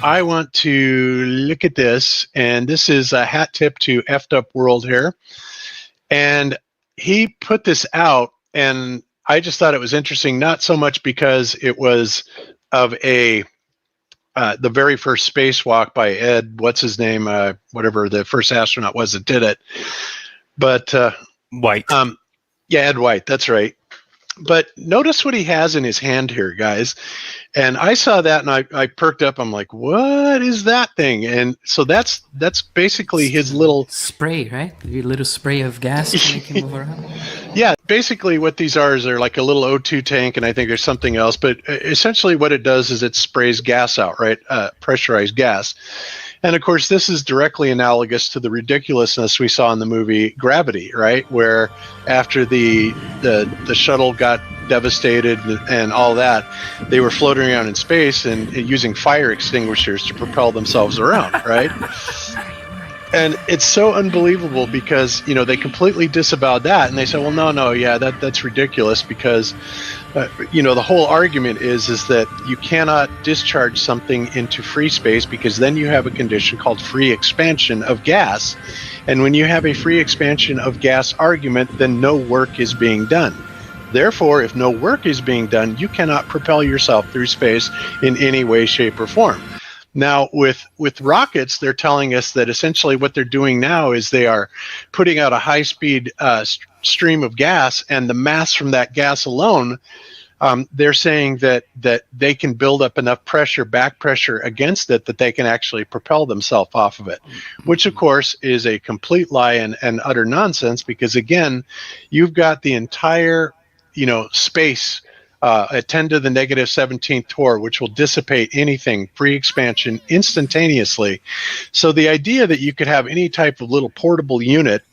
I want to look at this, and this is a hat tip to Effed Up World here. And he put this out, and I just thought it was interesting, not so much because it was of the very first spacewalk by Ed, what's his name, whatever the first astronaut was that did it, but White. Yeah, Ed White, that's right. But notice what he has in his hand here, guys. And I saw that and I perked up. I'm like, what is that thing? And so that's basically his little spray, right? Your little spray of gas to make him move around. Yeah, basically what these are is they're like a little O2 tank, and I think there's something else. But essentially what it does is it sprays gas out, right? Pressurized gas. And of course, this is directly analogous to the ridiculousness we saw in the movie Gravity, right? Where after the shuttle got devastated and all that, they were floating around in space and using fire extinguishers to propel themselves around, right? And it's so unbelievable because, they completely disavowed that. And they said, well, no, yeah, that's ridiculous because, the whole argument is that you cannot discharge something into free space because then you have a condition called free expansion of gas. And when you have a free expansion of gas argument, then no work is being done. Therefore, if no work is being done, you cannot propel yourself through space in any way, shape, or form. Now, with rockets, they're telling us that essentially what they're doing now is they are putting out a high-speed stream of gas, and the mass from that gas alone, they're saying that they can build up enough pressure, back pressure against it, that they can actually propel themselves off of it, which, of course, is a complete lie and utter nonsense because, again, you've got the entire, space at 10 to the negative 17th torr, which will dissipate anything, free expansion, instantaneously. So the idea that you could have any type of little portable unit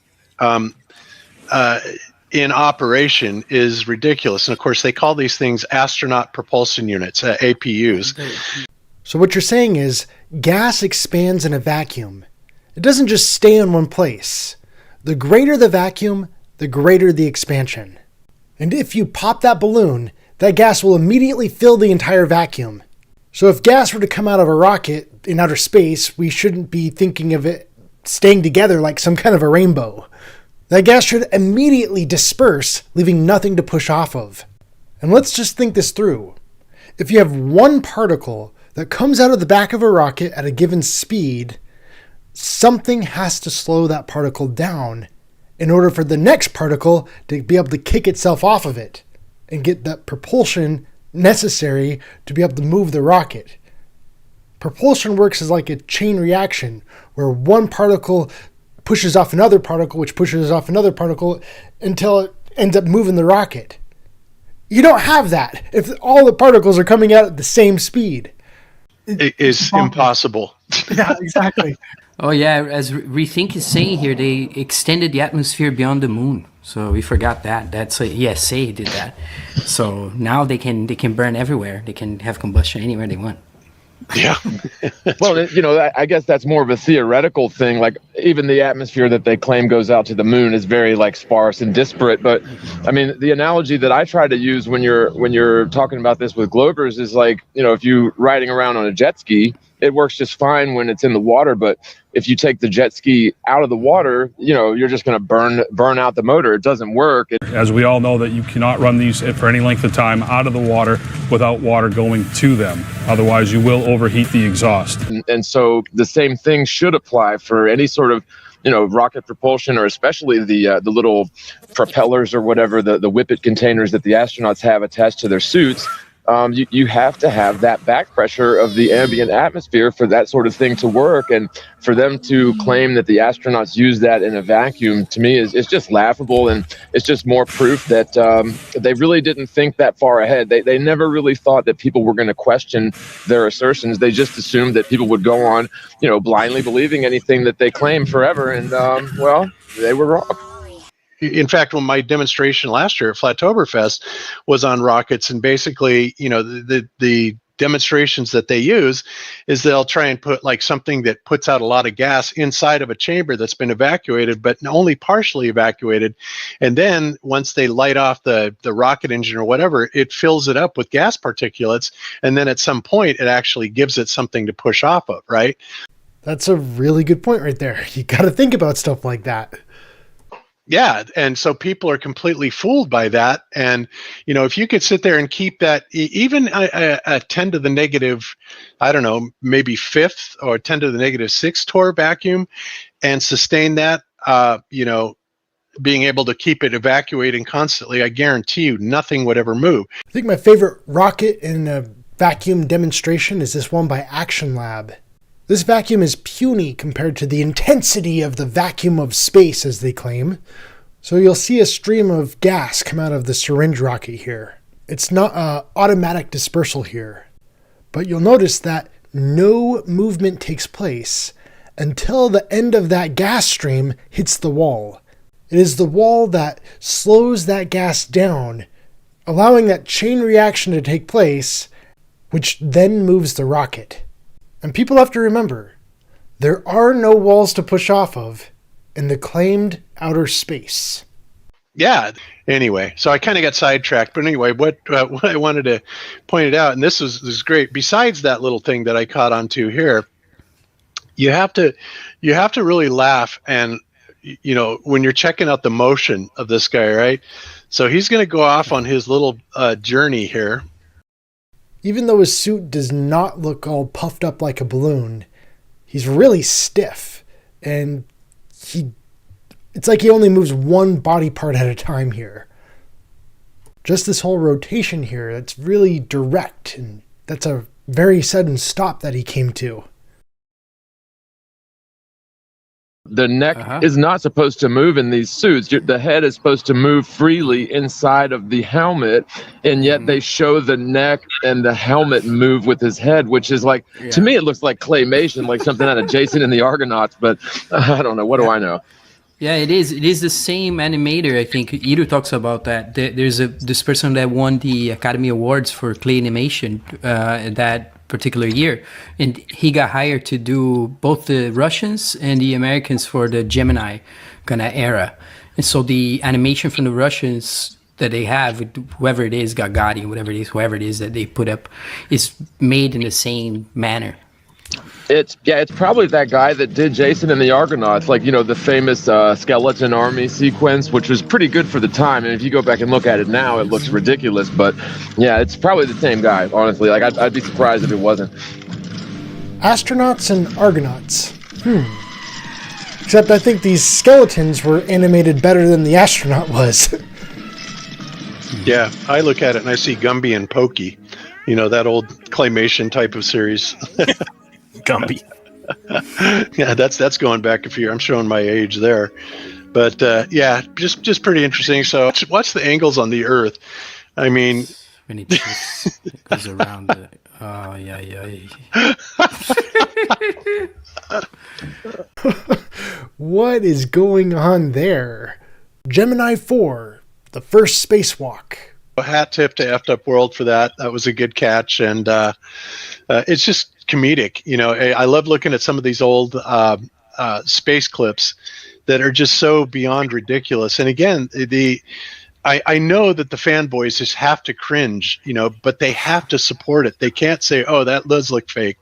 in operation is ridiculous. And of course, they call these things astronaut propulsion units, APUs. So what you're saying is gas expands in a vacuum. It doesn't just stay in one place. The greater the vacuum, the greater the expansion. And if you pop that balloon, that gas will immediately fill the entire vacuum. So if gas were to come out of a rocket in outer space, we shouldn't be thinking of it staying together like some kind of a rainbow. That gas should immediately disperse, leaving nothing to push off of. And let's just think this through. If you have one particle that comes out of the back of a rocket at a given speed, something has to slow that particle down in order for the next particle to be able to kick itself off of it and get that propulsion necessary to be able to move the rocket. Propulsion works as like a chain reaction where one particle pushes off another particle, which pushes off another particle until it ends up moving the rocket. You don't have that if all the particles are coming out at the same speed. It is impossible. Yeah, exactly. Oh yeah, as Rethink is saying here, they extended the atmosphere beyond the moon. So we forgot that. That's ESA did that. So now they can burn everywhere. They can have combustion anywhere they want. Yeah. Well, I guess that's more of a theoretical thing. Like even the atmosphere that they claim goes out to the moon is very sparse and disparate. But I mean, the analogy that I try to use when you're talking about this with Globers is if you're riding around on a jet ski, it works just fine when it's in the water. But if you take the jet ski out of the water, you're just going to burn out the motor. It doesn't work. As we all know that you cannot run these for any length of time out of the water without water going to them. Otherwise, you will overheat the exhaust. And so the same thing should apply for any sort of rocket propulsion, or especially the little propellers or whatever, the whippet containers that the astronauts have attached to their suits. You have to have that back pressure of the ambient atmosphere for that sort of thing to work. And for them to claim that the astronauts use that in a vacuum, to me, is just laughable. And it's just more proof that they really didn't think that far ahead. They never really thought that people were going to question their assertions. They just assumed that people would go on, blindly believing anything that they claim forever. And, they were wrong. In fact, when my demonstration last year at Flattoberfest was on rockets, and basically, the demonstrations that they use is they'll try and put like something that puts out a lot of gas inside of a chamber that's been evacuated, but only partially evacuated. And then once they light off the rocket engine or whatever, it fills it up with gas particulates. And then at some point, it actually gives it something to push off of, right? That's a really good point right there. You got to think about stuff like that. Yeah, and so people are completely fooled by that. And, if you could sit there and keep that, even a 10 to the negative, I don't know, maybe fifth or 10 to the negative 6 torr vacuum and sustain that, being able to keep it evacuating constantly, I guarantee you nothing would ever move. I think my favorite rocket in a vacuum demonstration is this one by Action Lab. This vacuum is puny compared to the intensity of the vacuum of space, as they claim. So you'll see a stream of gas come out of the syringe rocket here. It's not an automatic dispersal here. But you'll notice that no movement takes place until the end of that gas stream hits the wall. It is the wall that slows that gas down, allowing that chain reaction to take place, which then moves the rocket. And people have to remember, there are no walls to push off of in the claimed outer space. Yeah. Anyway, so I kind of got sidetracked. But anyway, what I wanted to point it out, and this is great. Besides that little thing that I caught onto here, you have to really laugh. And when you're checking out the motion of this guy, right? So he's going to go off on his little journey here. Even though his suit does not look all puffed up like a balloon, he's really stiff. And it's like he only moves one body part at a time here. Just this whole rotation here, that's really direct. And that's a very sudden stop that he came to. The neck is not supposed to move in these suits. The head is supposed to move freely inside of the helmet, and yet they show the neck and the helmet move with his head, which is like, to me, it looks like claymation, like something out of Jason and the Argonauts, but I don't know. What do I know? Yeah, it is. It is the same animator. I think Ido talks about that. There's this person that won the Academy Awards for clay animation that particular year, and he got hired to do both the Russians and the Americans for the Gemini kind of era. And so the animation from the Russians that they have, whoever it is, Gagarin, whoever it is that they put up, is made in the same manner. It's probably that guy that did Jason and the Argonauts, like, the famous skeleton army sequence, which was pretty good for the time. And if you go back and look at it now, it looks ridiculous. But yeah, it's probably the same guy, honestly. Like, I'd be surprised if it wasn't. Astronauts and Argonauts. Except I think these skeletons were animated better than the astronaut was. Yeah, I look at it and I see Gumby and Pokey. That old claymation type of series. Gumby. Yeah, that's going back a few. I'm showing my age there, but just pretty interesting. So watch the angles on the Earth. I mean, when it goes around. What is going on there? Gemini 4, the first spacewalk. A hat tip to Effed Up World for that. That was a good catch, and it's just comedic. I love looking at some of these old space clips that are just so beyond ridiculous. And again, I know that the fanboys just have to cringe, but they have to support it. They can't say, "Oh, that does look fake."